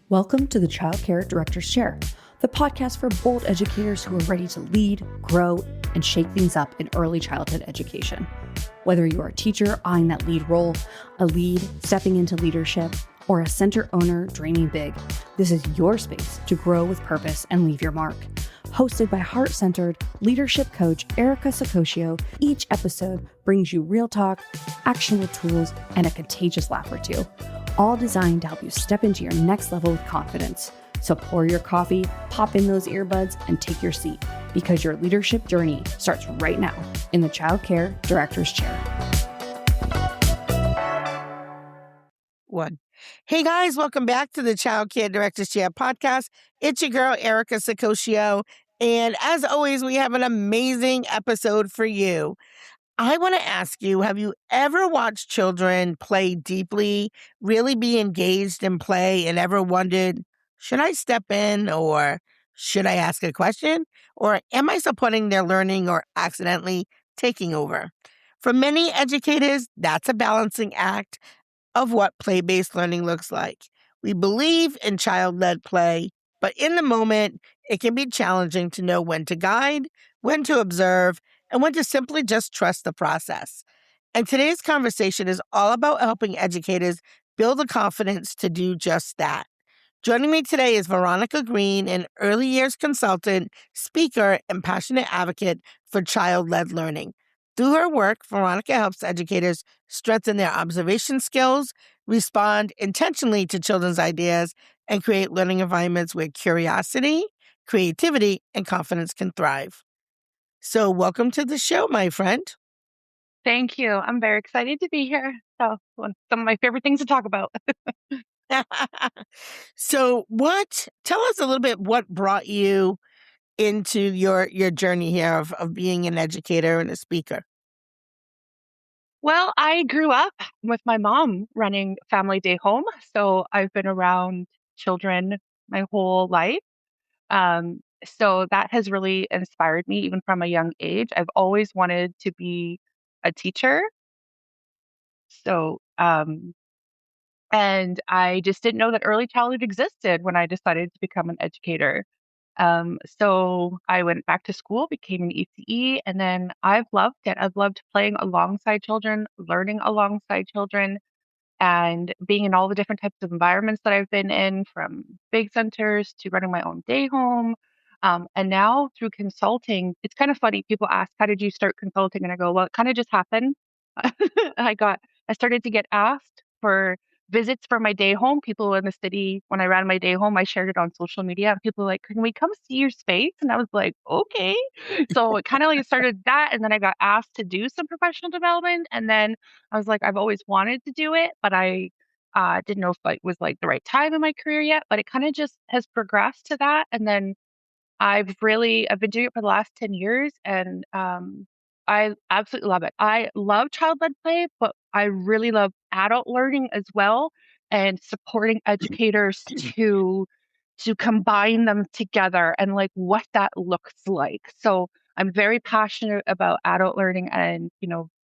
Welcome to the Child Care Director's Chair, the podcast for bold educators who are ready to lead, grow, and shake things up in early childhood education. Whether you're a teacher eyeing that lead role, a lead stepping into leadership, or a center owner dreaming big, this is your space to grow with purpose and leave your mark. Hosted by heart-centered leadership coach Erica Saccoccio, each episode brings you real talk, actionable tools, and a contagious laugh or two, all designed to help you step into your next level with confidence. So pour your coffee, pop in those earbuds, and take your seat, because your leadership journey starts right now in the Child Care Director's Chair. Hey guys, welcome back to the Child Care Director's Chair podcast. It's your girl, Erica Saccoccio. And as always, we have an amazing episode for you. I want to ask you, have you ever watched children play deeply, really be engaged in play, and ever wondered, should I step in, or should I ask a question, or am I supporting their learning or accidentally taking over? For many educators, that's a balancing act of what play-based learning looks like. We believe in child-led play, but in the moment, it can be challenging to know when to guide, when to observe, and when to simply just trust the process. And today's conversation is all about helping educators build the confidence to do just that. Joining me today is Veronica Green, an early years consultant, speaker, and passionate advocate for child-led learning. Through her work, Veronica helps educators strengthen their observation skills, respond intentionally to children's ideas, and create learning environments where curiosity, creativity, and confidence can thrive. So welcome to the show, my friend. Thank you. I'm very excited to be here. So, some of my favorite things to talk about. So tell us a little bit what brought you into your journey here of being an educator and a speaker. Well, I grew up with my mom running Family Day Home. So I've been around children my whole life. So that has really inspired me even from a young age. I've always wanted to be a teacher. So, and I just didn't know that early childhood existed when I decided to become an educator. So I went back to school, became an ECE, and then I've loved it. I've loved playing alongside children, learning alongside children, and being in all the different types of environments that I've been in, from big centers to running my own day home. And now through consulting, it's kind of funny. People ask, how did you start consulting? And I go, well, it kind of just happened. I started to get asked for visits for my day home. People in the city, when I ran my day home, I shared it on social media, and people were like, can we come see your space? And I was like, okay. So it kind of like started that. And then I got asked to do some professional development. And then I was like, I've always wanted to do it, but I didn't know if it was like the right time in my career yet, but it kind of just has progressed to that. And then I've been doing it for the last 10 years, and I absolutely love it. I love child-led play, but I really love adult learning as well, and supporting educators to combine them together and like what that looks like. So I'm very passionate about adult learning, and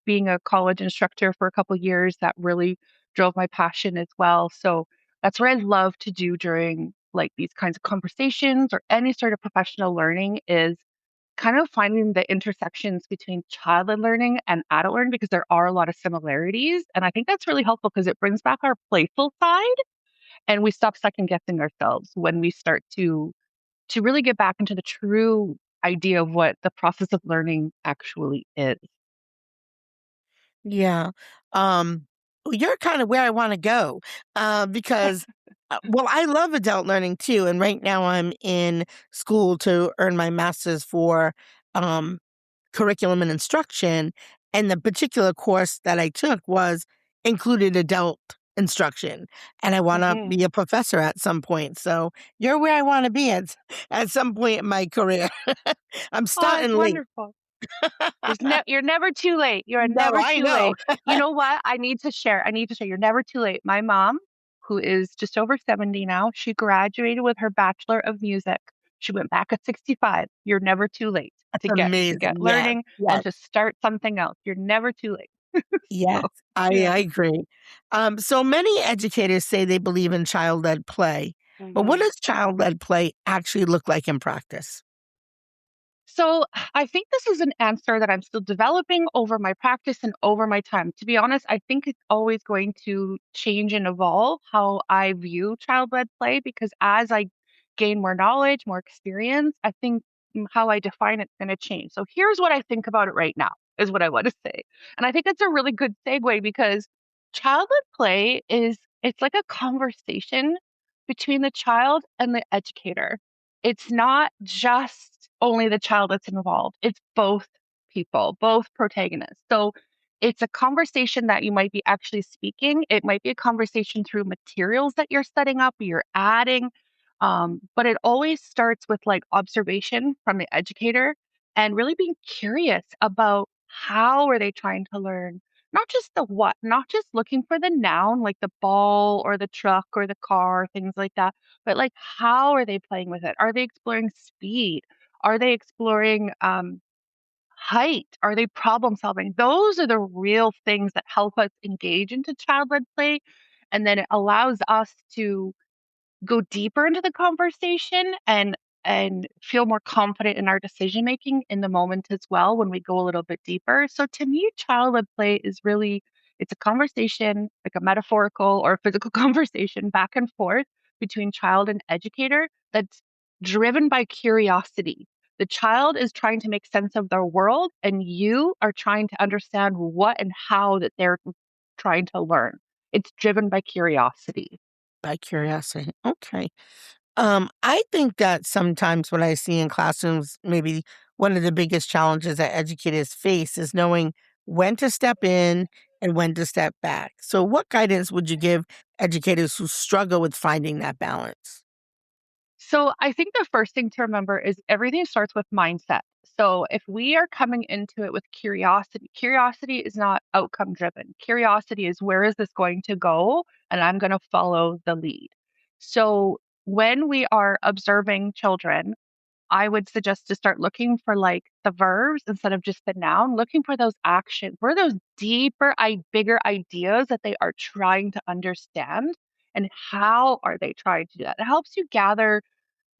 being a college instructor for a couple of years, that really drove my passion as well. So that's what I love to do during like these kinds of conversations or any sort of professional learning, is kind of finding the intersections between childhood learning and adult learning, because there are a lot of similarities. And I think that's really helpful because it brings back our playful side, and we stop second guessing ourselves when we start to really get back into the true idea of what the process of learning actually is. Yeah. Well, you're kind of where I want to go, because, well, I love adult learning too. And right now I'm in school to earn my master's for curriculum and instruction. And the particular course that I took included adult instruction. And I want to be a professor at some point. So you're where I want to be at some point in my career. I'm starting late. Wonderful. You're never too late. You're No, never I too know. late. You know what? I need to share. You're never too late. My mom, who is just over 70 now, she graduated with her Bachelor of Music. She went back at 65. You're never too late That's to get amazing. Yes, learning and yes, to start something else. You're never too late. yes. So, I yeah. agree. So many educators say they believe in child-led play. But what Mhm. does child-led play actually look like in practice? So I think this is an answer that I'm still developing over my practice and over my time. To be honest, I think it's always going to change and evolve how I view child-led play because as I gain more knowledge, more experience, I think how I define it's going to change. So here's what I think about it right now, is what I want to say. And I think it's a really good segue because child-led play it's like a conversation between the child and the educator. It's not just only the child that's involved. It's both people, both protagonists. So it's a conversation that you might be actually speaking. It might be a conversation through materials that you're setting up, you're adding. But it always starts with like observation from the educator and really being curious about how are they trying to learn, not just the what, not just looking for the noun like the ball or the truck or the car, things like that, but like how are they playing with it? Are they exploring speed? Are they exploring height? Are they problem solving? Those are the real things that help us engage into child led play. And then it allows us to go deeper into the conversation and feel more confident in our decision making in the moment as well when we go a little bit deeper. So to me, child-led play is really it's a conversation, like a metaphorical or physical conversation back and forth between child and educator that's driven by curiosity. The child is trying to make sense of their world and you are trying to understand what and how that they're trying to learn. It's driven by curiosity. By curiosity. Okay. I think that sometimes what I see in classrooms, maybe one of the biggest challenges that educators face is knowing when to step in and when to step back. So, what guidance would you give educators who struggle with finding that balance? So I think the first thing to remember is everything starts with mindset. So if we are coming into it with curiosity, curiosity is not outcome driven. Curiosity is where is this going to go? And I'm going to follow the lead. So when we are observing children, I would suggest to start looking for like the verbs instead of just the noun, looking for those actions, for those deeper, bigger ideas that they are trying to understand. And how are they trying to do that? It helps you gather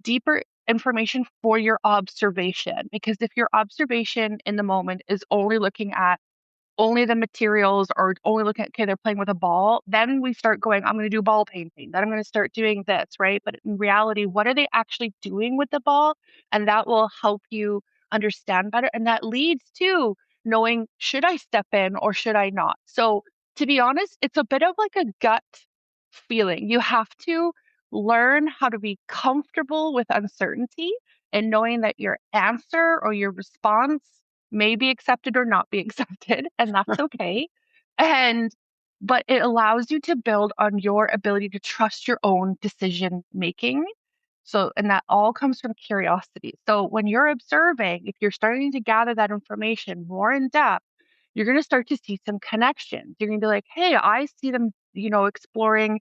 deeper information for your observation. Because if your observation in the moment is only looking at only the materials or only looking at, okay, they're playing with a ball, then we start going, I'm going to do ball painting. Then I'm going to start doing this, right? But in reality, what are they actually doing with the ball? And that will help you understand better. And that leads to knowing, should I step in or should I not? So to be honest, it's a bit of like a gut feeling. You have to learn how to be comfortable with uncertainty and knowing that your answer or your response may be accepted or not be accepted, and that's okay. And but it allows you to build on your ability to trust your own decision making. So, and that all comes from curiosity. So, when you're observing, if you're starting to gather that information more in depth, you're going to start to see some connections. You're going to be like, hey, I see them, exploring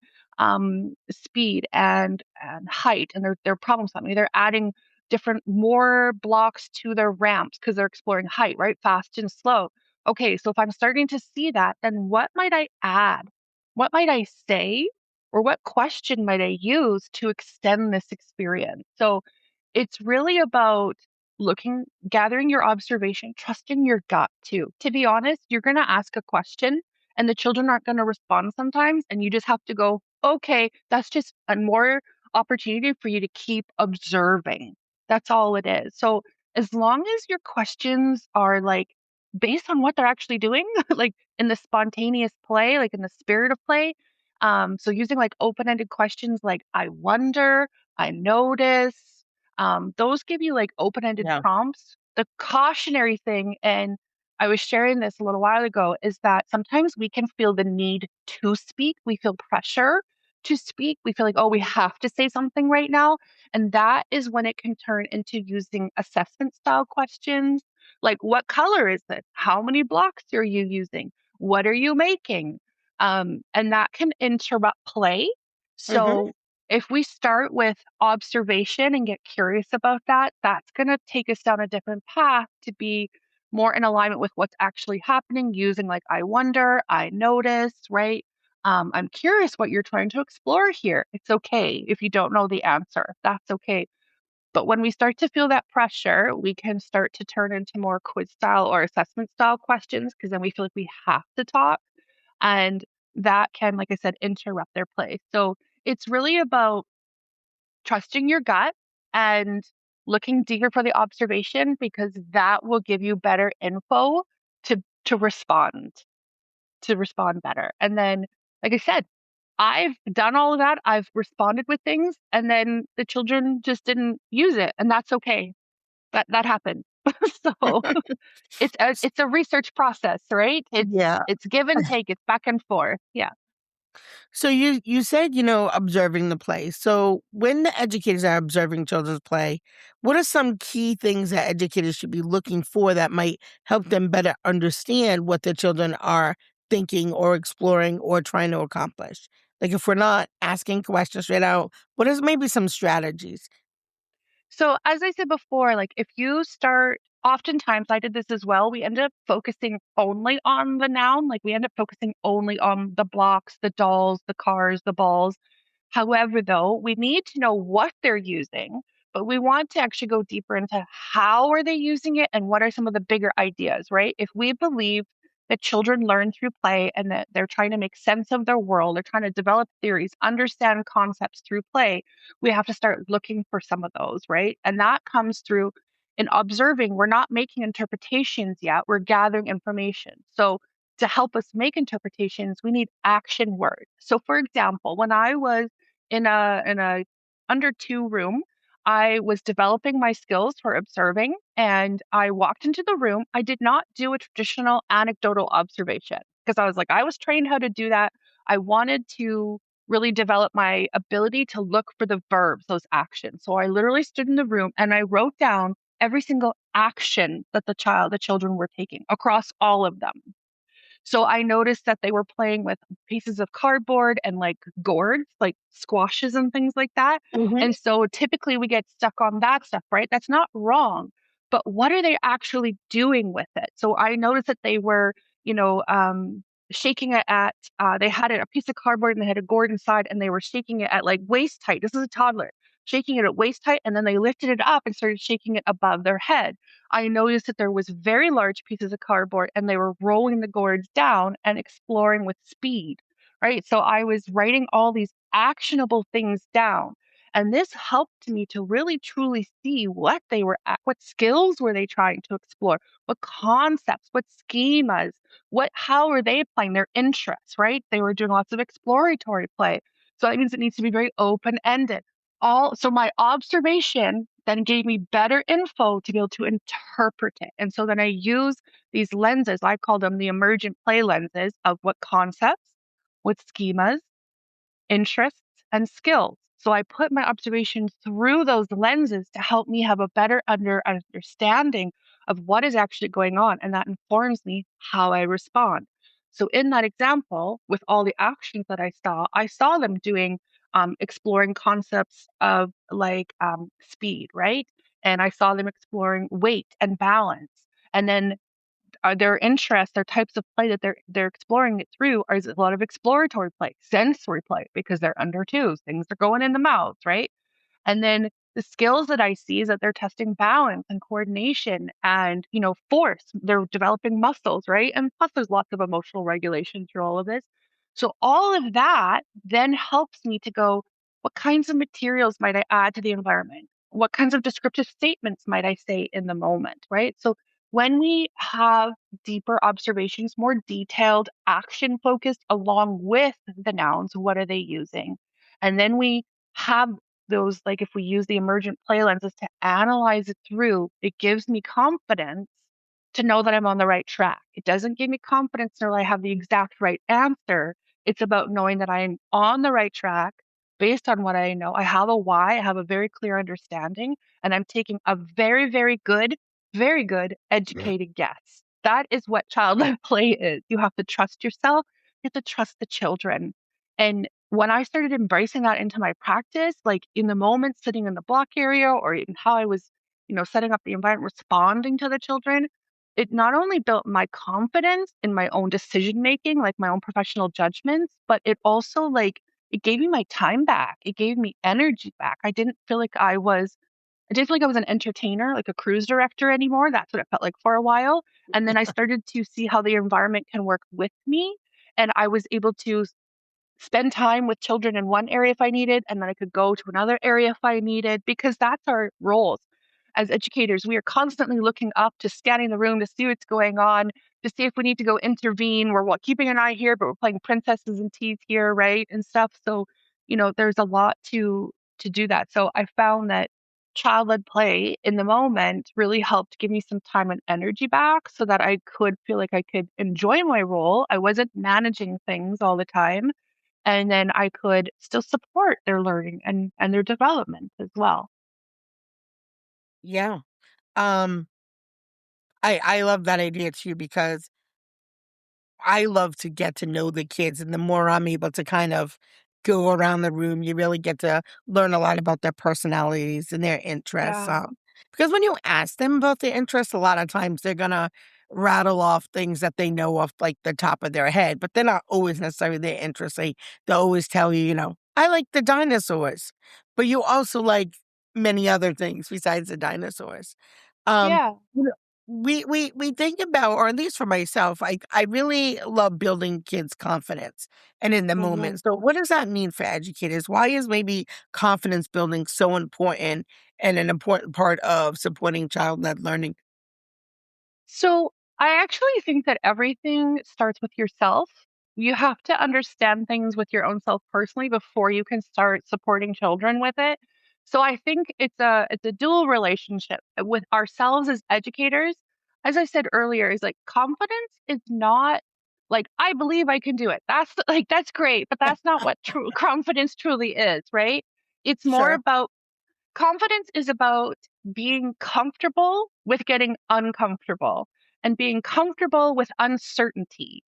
speed and height, and they're problem solving. They're adding different more blocks to their ramps because they're exploring height, right? Fast and slow. Okay, so if I'm starting to see that, then what might I add? What might I say? Or what question might I use to extend this experience? So it's really about gathering your observation, trusting your gut too. To be honest, you're going to ask a question and the children aren't going to respond sometimes. And you just have to go, okay, that's just a more opportunity for you to keep observing. That's all it is. So as long as your questions are like based on what they're actually doing, like in the spontaneous play, like in the spirit of play, so using like open-ended questions like I wonder, I notice, those give you like open-ended Yeah. prompts. The cautionary thing, and I was sharing this a little while ago, is that sometimes we can feel the need to speak. We feel pressure to speak. We feel like, oh, we have to say something right now. And that is when it can turn into using assessment style questions like, what color is it? How many blocks are you using? What are you making? And that can interrupt play. Hmm. So if we start with observation and get curious about that, that's going to take us down a different path to be more in alignment with what's actually happening using like I wonder, I notice, right? I'm curious what you're trying to explore here. It's okay if you don't know the answer. That's okay. But when we start to feel that pressure, we can start to turn into more quiz style or assessment style questions because then we feel like we have to talk. And that can, like I said, interrupt their play. So it's really about trusting your gut and looking deeper for the observation because that will give you better info to respond, to respond better. And then, like I said, I've done all of that. I've responded with things and then the children just didn't use it and that's okay. That happened. So it's a research process, right? Yeah. It's give and take, it's back and forth. Yeah. So you said, observing the play. So when the educators are observing children's play, what are some key things that educators should be looking for that might help them better understand what their children are thinking or exploring or trying to accomplish? Like if we're not asking questions straight out, what is maybe some strategies? So as I said before, like if you start, oftentimes I did this as well. We ended up focusing only on the noun. Like we end up focusing only on the blocks, the dolls, the cars, the balls. However, though, we need to know what they're using, but we want to actually go deeper into how are they using it and what are some of the bigger ideas, right? If we believe that children learn through play and that they're trying to make sense of their world, they're trying to develop theories, understand concepts through play, we have to start looking for some of those, right? And that comes through in observing. We're not making interpretations yet, we're gathering information. So to help us make interpretations, we need action words. So for example, when I was in a under two room, I was developing my skills for observing and I walked into the room. I did not do a traditional anecdotal observation because I was like, I was trained how to do that. I wanted to really develop my ability to look for the verbs, those actions. So I literally stood in the room and I wrote down every single action that the children were taking across all of them. So I noticed that they were playing with pieces of cardboard and like gourds, like squashes and things like that. Hmm. And so typically we get stuck on that stuff, right? That's not wrong. But what are they actually doing with it? So I noticed that they were, you know, shaking it at, they had a piece of cardboard and they had a gourd inside and they were shaking it at like waist height. This is a toddler shaking it at waist height. And then they lifted it up and started shaking it above their head. I noticed that there was very large pieces of cardboard and they were rolling the gourds down and exploring with speed, right? So I was writing all these actionable things down. And this helped me to really truly see what they were at, what skills were they trying to explore, what concepts, what schemas, how are they applying their interests, right? They were doing lots of exploratory play. So that means it needs to be very open-ended. So my observation then gave me better info to be able to interpret it. And so then I use these lenses, I call them the emergent play lenses of what concepts, what schemas, interests, and skills. So I put my observations through those lenses to help me have a better understanding of what is actually going on. And that informs me how I respond. So in that example, with all the actions that I saw them doing exploring concepts of like speed, right? And I saw them exploring weight and balance. And then their interests, their types of play that they're exploring it through are a lot of exploratory play, sensory play, because they're under twos. Things are going in the mouth, right? And then the skills that I see is that they're testing balance and coordination and, force. They're developing muscles, right? And plus there's lots of emotional regulation through all of this. So all of that then helps me to go, what kinds of materials might I add to the environment? What kinds of descriptive statements might I say in the moment, right? So when we have deeper observations, more detailed, action focused, along with the nouns, what are they using? And then we have those, like if we use the emergent play lenses to analyze it through, it gives me confidence to know that I'm on the right track. It doesn't give me confidence to know I have the exact right answer. It's about knowing that I am on the right track based on what I know. I have a why, I have a very clear understanding, and I'm taking a very, very good educated guess. That is what childlike play is. You have to trust yourself, you have to trust the children. And when I started embracing that into my practice, like in the moment sitting in the block area or even how I was, setting up the environment, responding to the children, it not only built my confidence in my own decision making, like my own professional judgments, but it also it gave me my time back. It gave me energy back. I didn't feel like I was an entertainer, like a cruise director anymore. That's what it felt like for a while. And then I started to see how the environment can work with me. And I was able to spend time with children in one area if I needed, and then I could go to another area if I needed, because that's our roles as educators. We are constantly looking up, to scanning the room to see what's going on, to see if we need to go intervene. We're keeping an eye here, but we're playing princesses and teas here, right? And stuff. So, there's a lot to do that. So I found that child-led play in the moment really helped give me some time and energy back so that I could feel like I could enjoy my role. I wasn't managing things all the time, and then I could still support their learning and their development as well. Yeah. Um, I love that idea too because I love to get to know the kids, and the more I'm able to kind of go around the room, you really get to learn a lot about their personalities and their interests. Yeah. Because when you ask them about their interests, a lot of times they're gonna rattle off things that they know off like the top of their head, but they're not always necessarily their interests. They'll always tell you, I like the dinosaurs, but you also like many other things besides the dinosaurs. Um, Yeah. you know, we think about, or at least for myself, I really love building kids' confidence and in the Mhm. moment. So what does that mean for educators? Why is maybe confidence building so important and an important part of supporting child-led learning? So I actually think that everything starts with yourself. You have to understand things with your own self personally before you can start supporting children with it. So I think it's a dual relationship with ourselves as educators. As I said earlier, is like confidence is not like I believe I can do it. That's great, but that's not what true confidence truly is, right? It's more Sure. about Confidence is about being comfortable with getting uncomfortable and being comfortable with uncertainty.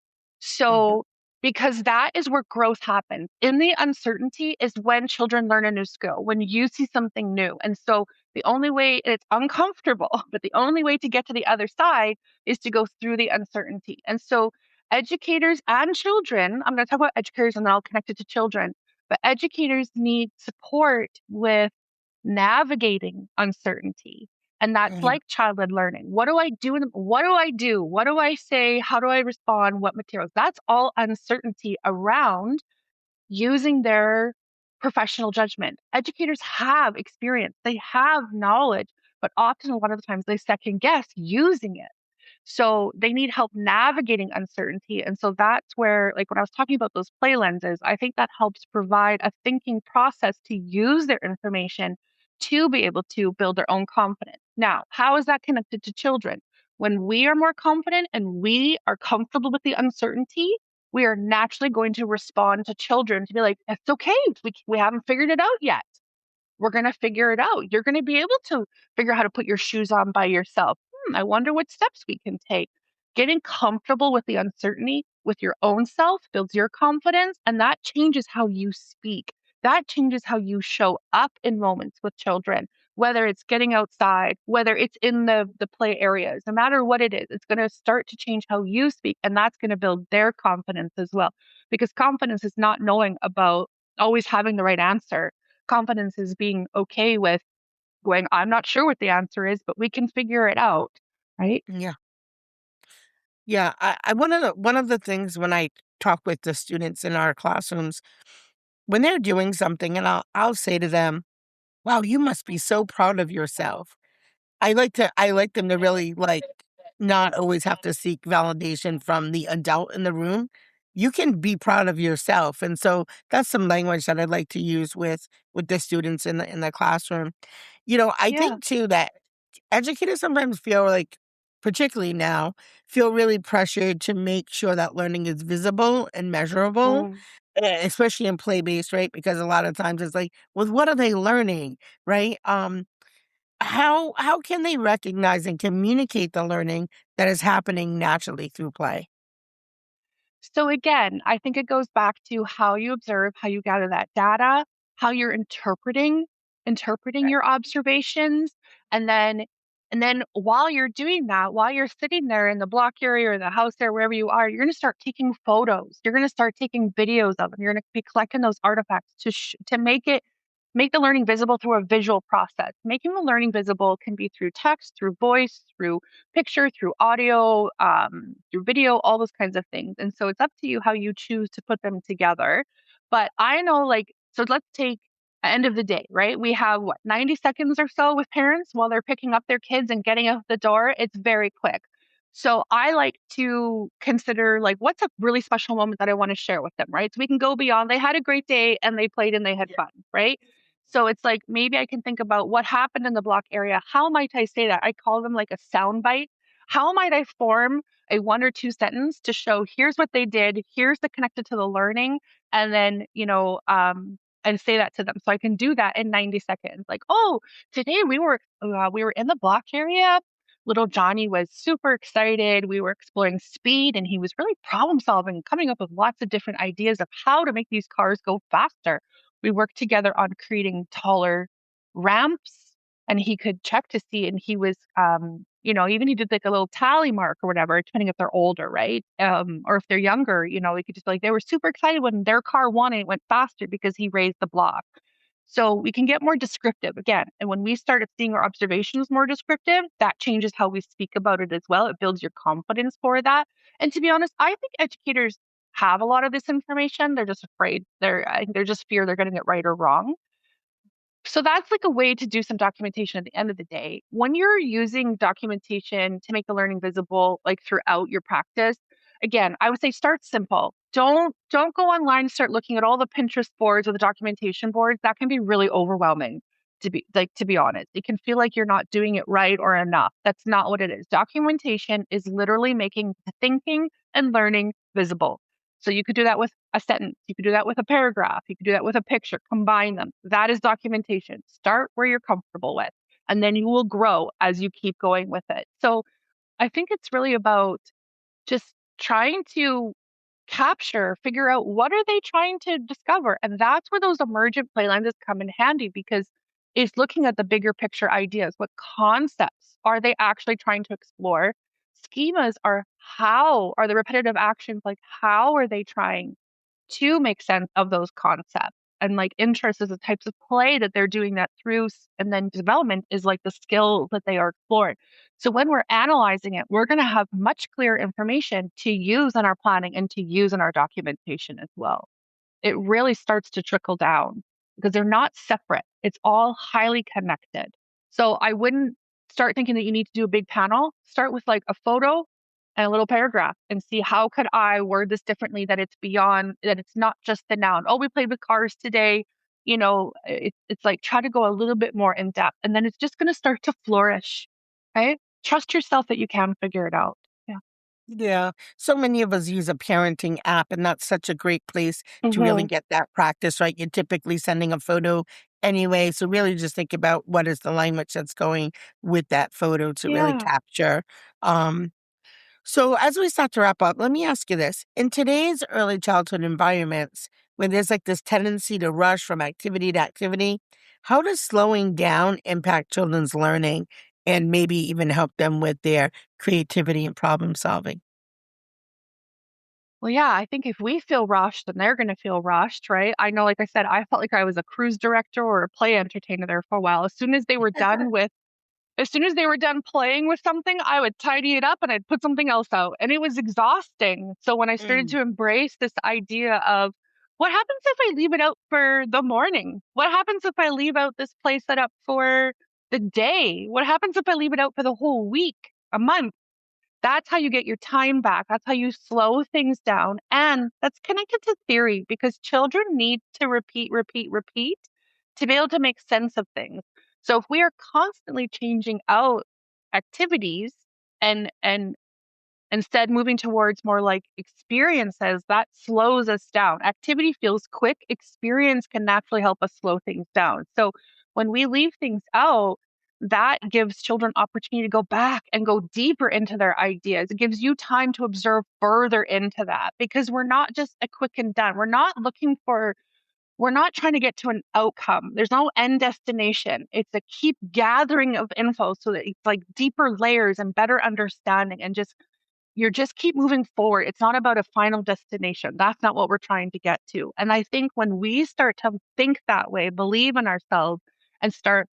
Hmm. So, because that is where growth happens. In the uncertainty is when children learn a new skill, when you see something new. And so, the only way it's uncomfortable, but the only way to get to the other side is to go through the uncertainty. And so, educators and children, I'm going to talk about educators and then I'll connect it to children, but educators need support with navigating uncertainty. And that's Yeah. like child-led learning. What do I do? What do I do? What do I say? How do I respond? What materials? That's all uncertainty around using their professional judgment. Educators have experience, they have knowledge, but often a lot of the times they second guess using it. So they need help navigating uncertainty. And so that's where, like when I was talking about those play lenses, I think that helps provide a thinking process to use their information to be able to build their own confidence. Now, how is that connected to children? When we are more confident and we are comfortable with the uncertainty, we are naturally going to respond to children to be like, it's okay. We haven't figured it out yet. We're going to figure it out. You're going to be able to figure out how to put your shoes on by yourself. I wonder what steps we can take. Getting comfortable with the uncertainty with your own self builds your confidence, and that changes how you speak. That changes how you show up in moments with children, whether it's getting outside, whether it's in the play areas, no matter what it is, it's going to start to change how you speak, and that's going to build their confidence as well. Because confidence is not knowing about always having the right answer. Confidence is being okay with going, I'm not sure what the answer is, but we can figure it out. Right. Yeah. Yeah. I one of the things when I talk with the students in our classrooms, when they're doing something, and I'll say to them, wow, you must be so proud of yourself. I like them to really, like, not always have to seek validation from the adult in the room. You can be proud of yourself, and so that's some language that I'd like to use with the students in the classroom. I Yeah. think too that educators sometimes feel like, particularly now, feel really pressured to make sure that learning is visible and measurable, Mm. especially in play-based, right? Because a lot of times it's like, "Well, what are they learning?" Right? How can they recognize and communicate the learning that is happening naturally through play? So again, I think it goes back to how you observe, how you gather that data, how you're interpreting your observations, and then And then while you're doing that, while you're sitting there in the block area or the house there, wherever you are, you're going to start taking photos. You're going to start taking videos of them. You're going to be collecting those artifacts to make the learning visible through a visual process. Making the learning visible can be through text, through voice, through picture, through audio, through video, all those kinds of things. And so it's up to you how you choose to put them together. But I know, like, so let's take end of the day, right? We have 90 seconds or so with parents while they're picking up their kids and getting out the door. It's very quick. So I like to consider, like, what's a really special moment that I want to share with them, right? So we can go beyond, they had a great day and they played and they had fun, right? So it's like, maybe I can think about what happened in the block area. How might I say that? I call them like a sound bite. How might I form a 1 or 2 sentence to show here's what they did, here's the connected to the learning, and then, and say that to them. So I can do that in 90 seconds. Like, oh, today we were in the block area. Little Johnny was super excited. We were exploring speed and he was really problem solving, coming up with lots of different ideas of how to make these cars go faster. We worked together on creating taller ramps and he could check to see. And he was, even he did like a little tally mark or whatever, depending if they're older, right? Or if they're younger, we could just be like, they were super excited when their car won and it went faster because he raised the block. So we can get more descriptive again. And when we start seeing our observations more descriptive, that changes how we speak about it as well. It builds your confidence for that. And to be honest, I think educators have a lot of this information. They're just afraid. They're just fear they're getting it right or wrong. So that's like a way to do some documentation at the end of the day. When you're using documentation to make the learning visible, like throughout your practice, again, I would say start simple. Don't go online and start looking at all the Pinterest boards or the documentation boards. That can be really overwhelming, to be honest. It can feel like you're not doing it right or enough. That's not what it is. Documentation is literally making the thinking and learning visible. So you could do that with a sentence. You could do that with a paragraph. You could do that with a picture. Combine them. That is documentation. Start where you're comfortable with, and then you will grow as you keep going with it. So I think it's really about just trying to figure out what are they trying to discover. And that's where those emergent play lenses come in handy because it's looking at the bigger picture ideas. What concepts are they actually trying to explore? Schemas are how are the repetitive actions, like how are they trying to make sense of those concepts? And like interest is the types of play that they're doing that through. And then development is like the skills that they are exploring. So when we're analyzing it, we're going to have much clearer information to use in our planning and to use in our documentation as well. It really starts to trickle down because they're not separate. It's all highly connected. So I wouldn't start thinking that you need to do a big panel. Start with like a photo and a little paragraph and see how could I word this differently that it's beyond, that it's not just the noun. Oh, we played with cars today. It's like try to go a little bit more in depth and then it's just going to start to flourish, right? Trust yourself that you can figure it out. Yeah. Yeah. So many of us use a parenting app, and that's such a great place to really Hmm. get that practice, right? You're typically sending a photo anyway. So really just think about what is the language that's going with that photo to really Yeah. capture. Um, so as we start to wrap up, let me ask you this. In today's early childhood environments, where there's like this tendency to rush from activity to activity, how does slowing down impact children's learning and maybe even help them with their creativity and problem solving? Well, yeah, I think if we feel rushed, then they're going to feel rushed, right? I know, like I said, I felt like I was a cruise director or a play entertainer there for a while. As soon as they were done playing with something, I would tidy it up and I'd put something else out. And it was exhausting. So when I started Mm, to embrace this idea of what happens if I leave it out for the morning? What happens if I leave out this play set up for the day? What happens if I leave it out for the whole week, a month? That's how you get your time back. That's how you slow things down. And that's connected to theory because children need to repeat, repeat, repeat to be able to make sense of things. So if we are constantly changing out activities and instead moving towards more like experiences, that slows us down. Activity feels quick. Experience can naturally help us slow things down. So when we leave things out, that gives children opportunity to go back and go deeper into their ideas. It gives you time to observe further into that because we're not just a quick and done. We're not looking for we're not trying to get to an outcome. There's no end destination. It's a keep gathering of info so that it's like deeper layers and better understanding and just you're just keep moving forward. It's not about a final destination. That's not what we're trying to get to. And I think when we start to think that way, believe in ourselves and start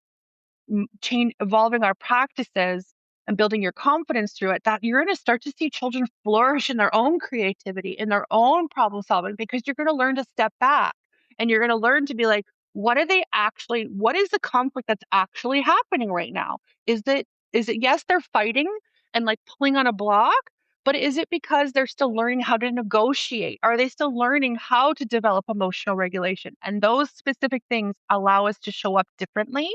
change evolving our practices and building your confidence through it, that you're going to start to see children flourish in their own creativity, in their own problem solving, because you're going to learn to step back and you're going to learn to be like, what is the conflict that's actually happening right now? Is it yes, they're fighting and like pulling on a block, but is it because they're still learning how to negotiate? Are they still learning how to develop emotional regulation? And those specific things allow us to show up differently,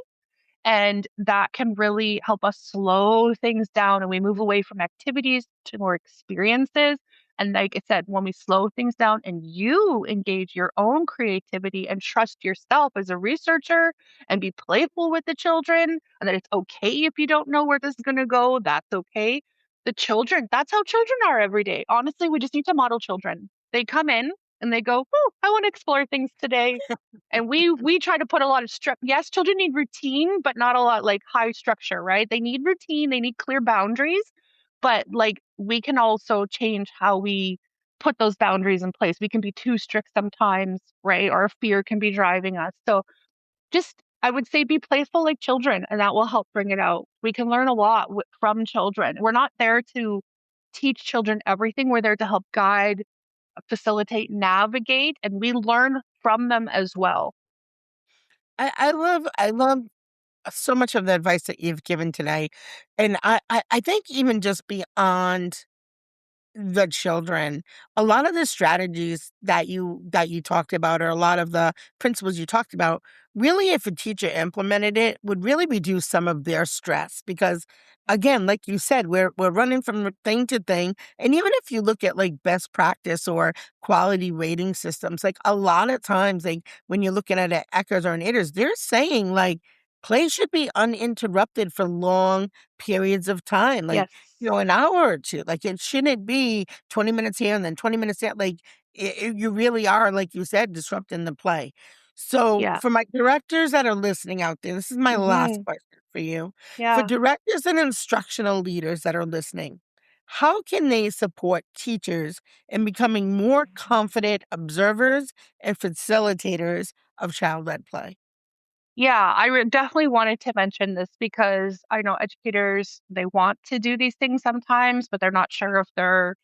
and that can really help us slow things down and we move away from activities to more experiences. And like I said, when we slow things down and you engage your own creativity and trust yourself as a researcher and be playful with the children, and that it's okay if you don't know where this is going to go, that's okay. The children, that's how children are every day. Honestly, we just need to model children. They come in and they go, oh, I want to explore things today. And we try to put a lot of structure. Yes, children need routine, but not a lot like high structure, right? They need routine, they need clear boundaries, but like we can also change how we put those boundaries in place. We can be too strict sometimes, right? Or fear can be driving us. So just I would say be playful like children, and that will help bring it out. We can learn a lot from children. We're not there to teach children everything. We're there to help guide, facilitate, navigate, and we learn from them as well. I love so much of the advice that you've given today. And I think even just beyond the children, a lot of the strategies that you talked about, or a lot of the principles you talked about, really, if a teacher implemented it, would really reduce some of their stress. Because again, like you said, we're running from thing to thing. And even if you look at like best practice or quality rating systems, like a lot of times, like when you're looking at Eckers or an ITERS, they're saying like play should be uninterrupted for long periods of time. Like, Yes. an hour or two. Like, it shouldn't be 20 minutes here and then 20 minutes there. Like, you really are, like you said, disrupting the play. So, Yeah. for my directors that are listening out there, this is my last Hmm. question for you. For Yeah. directors and instructional leaders that are listening, how can they support teachers in becoming more confident observers and facilitators of child led play? Yeah, definitely wanted to mention this because I know educators, they want to do these things sometimes, but they're not sure if the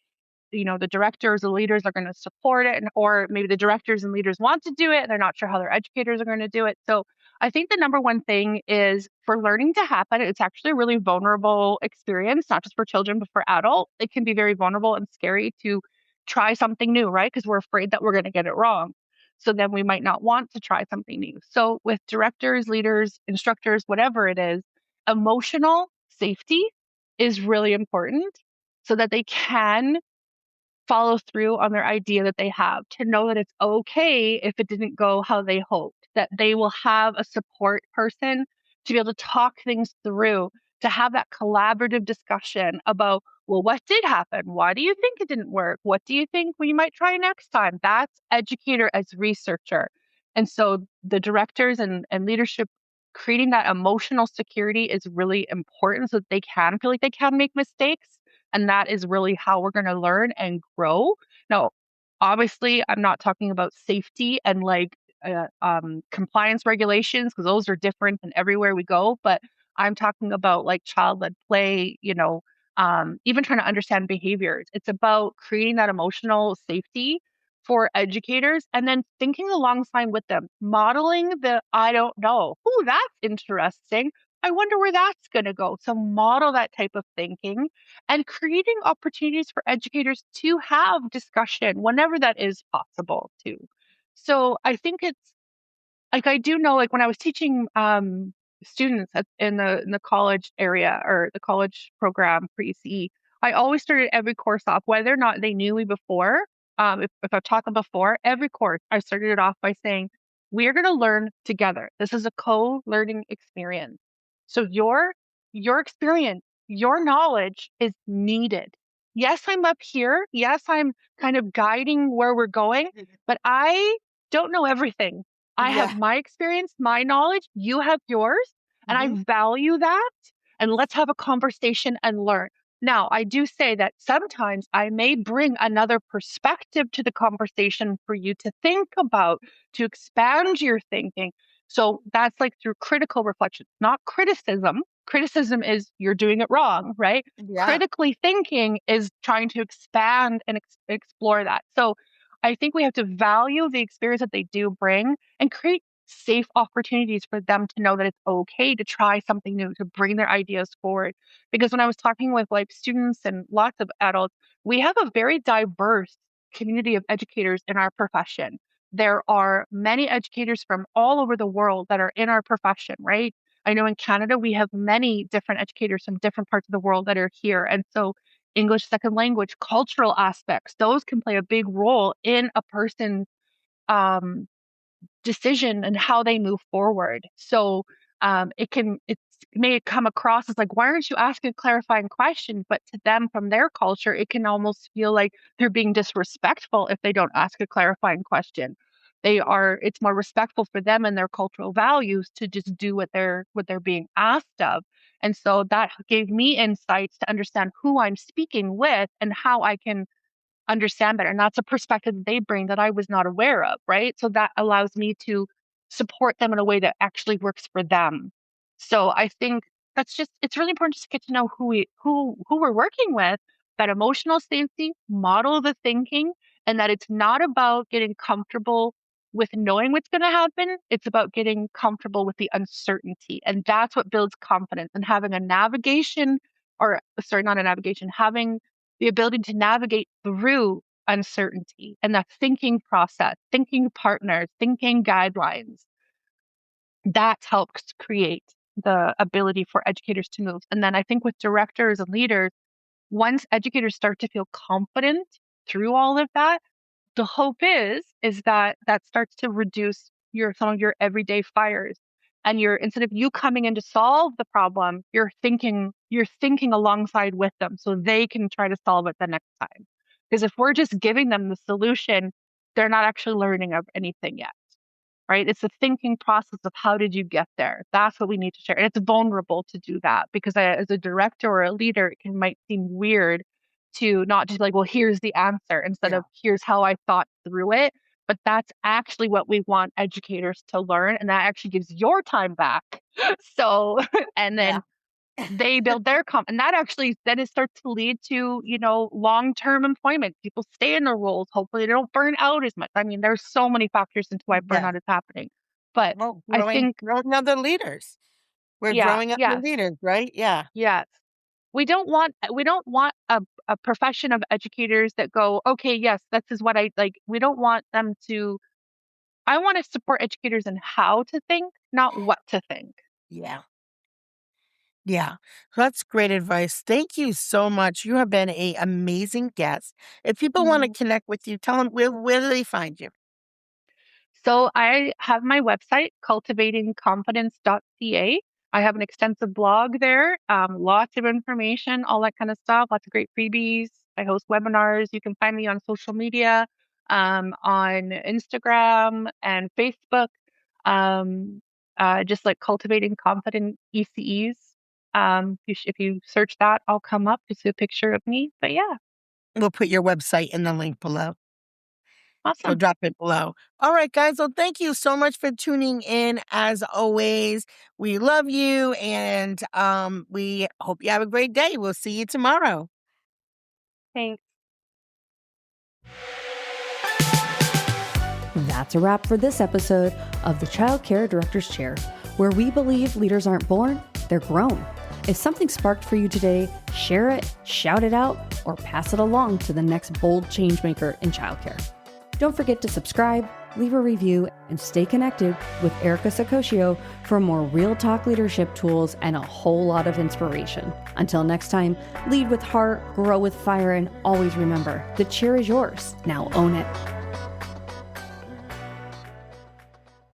directors, the leaders are going to support it, or maybe the directors and leaders want to do it and they're not sure how their educators are going to do it. So I think the number one thing is for learning to happen, it's actually a really vulnerable experience, not just for children, but for adults. It can be very vulnerable and scary to try something new, right? Because we're afraid that we're going to get it wrong. So then we might not want to try something new. So with directors, leaders, instructors, whatever it is, emotional safety is really important so that they can follow through on their idea that they have, to know that it's okay if it didn't go how they hoped, that they will have a support person to be able to talk things through, to have that collaborative discussion about, well, what did happen? Why do you think it didn't work? What do you think we might try next time? That's educator as researcher. And so the directors and leadership creating that emotional security is really important so that they can feel like they can make mistakes, and that is really how we're going to learn and grow. Now, obviously, I'm not talking about safety and like compliance regulations, because those are different than everywhere we go. But I'm talking about like child led play, even trying to understand behaviors. It's about creating that emotional safety for educators and then thinking alongside with them, modeling the I don't know. Oh, that's interesting. I wonder where that's going to go. So, model that type of thinking and creating opportunities for educators to have discussion whenever that is possible too. So I think it's like I do know, like when I was teaching students in the college area or the college program for ECE, I always started every course off, whether or not they knew me before. If I've taught them before, every course I started it off by saying, "We are going to learn together. This is a co-learning experience. So your experience, your knowledge is needed. Yes, I'm up here. Yes, I'm kind of guiding where we're going, but I don't know everything. I have Yeah. my experience, my knowledge, you have yours, and I Hmm. value that. And let's have a conversation and learn. Now, I do say that sometimes I may bring another perspective to the conversation for you to think about, to expand your thinking. So that's like through critical reflection, not criticism. Criticism is you're doing it wrong, right? Yeah. Critically thinking is trying to expand and explore that. So I think we have to value the experience that they do bring and create safe opportunities for them to know that it's okay to try something new, to bring their ideas forward. Because when I was talking with like students and lots of adults, we have a very diverse community of educators in our profession. There are many educators from all over the world that are in our profession, right? I know in Canada, we have many different educators from different parts of the world that are here. And so English second language, cultural aspects, those can play a big role in a person's um, decision and how they move forward. So it may come across as like, why aren't you asking a clarifying question? But to them, from their culture, it can almost feel like they're being disrespectful if they don't ask a clarifying question. It's more respectful for them and their cultural values to just do what they're being asked of. And so that gave me insights to understand who I'm speaking with and how I can understand better. And that's a perspective that they bring that I was not aware of, right? So that allows me to support them in a way that actually works for them. So I think it's really important just to get to know who we're working with, that emotional safety, model the thinking, and that it's not about getting comfortable with knowing what's going to happen. It's about getting comfortable with the uncertainty. And that's what builds confidence, and having a navigation or sorry, not a navigation, having the ability to navigate through uncertainty and that thinking process, thinking partners, thinking guidelines. That helps create the ability for educators to move. And then I think with directors and leaders, once educators start to feel confident through all of that, the hope is that that starts to reduce some of your everyday fires. And instead of you coming in to solve the problem, you're thinking alongside with them so they can try to solve it the next time. Because if we're just giving them the solution, they're not actually learning of anything yet. Right? It's the thinking process of how did you get there? That's what we need to share. And it's vulnerable to do that because as a director or a leader, might seem weird to not just like, well, here's the answer instead Yeah. of here's how I thought through it. But that's actually what we want educators to learn. And that actually gives your time back. So, and Yeah. then they build their and that actually then it starts to lead to long-term employment. People stay in their roles. Hopefully they don't burn out as much. I mean, there's so many factors into why Yeah. burnout is happening, but Well, I think growing other leaders. We're yeah, growing up the yes, leaders, right? Yeah. yes, we don't want a profession of educators that go, okay, yes, this is what I like. We don't want them to. I want to support educators in how to think, not what to think. Yeah. Yeah. So that's great advice. Thank you so much. You have been a amazing guest. If people want to connect with you, tell them where do they find you? So I have my website, cultivatingconfidence.ca. I have an extensive blog there, lots of information, all that kind of stuff, lots of great freebies. I host webinars. You can find me on social media, on Instagram and Facebook, just like Cultivating Confident ECEs. If you search that, I'll come up. You see a picture of me. But yeah, We'll put your website in the link below. So awesome. drop it below. All right, guys. Well, thank you so much for tuning in. As always, we love you and we hope you have a great day. We'll see you tomorrow. Thanks. That's a wrap for this episode of the Child Care Director's Chair, where we believe leaders aren't born, they're grown. If something sparked for you today, share it, shout it out, or pass it along to the next bold changemaker in childcare. Don't forget to subscribe, leave a review, and stay connected with Erica Saccoccio for more real talk leadership tools and a whole lot of inspiration. Until next time, lead with heart, grow with fire, and always remember, the chair is yours. Now own it.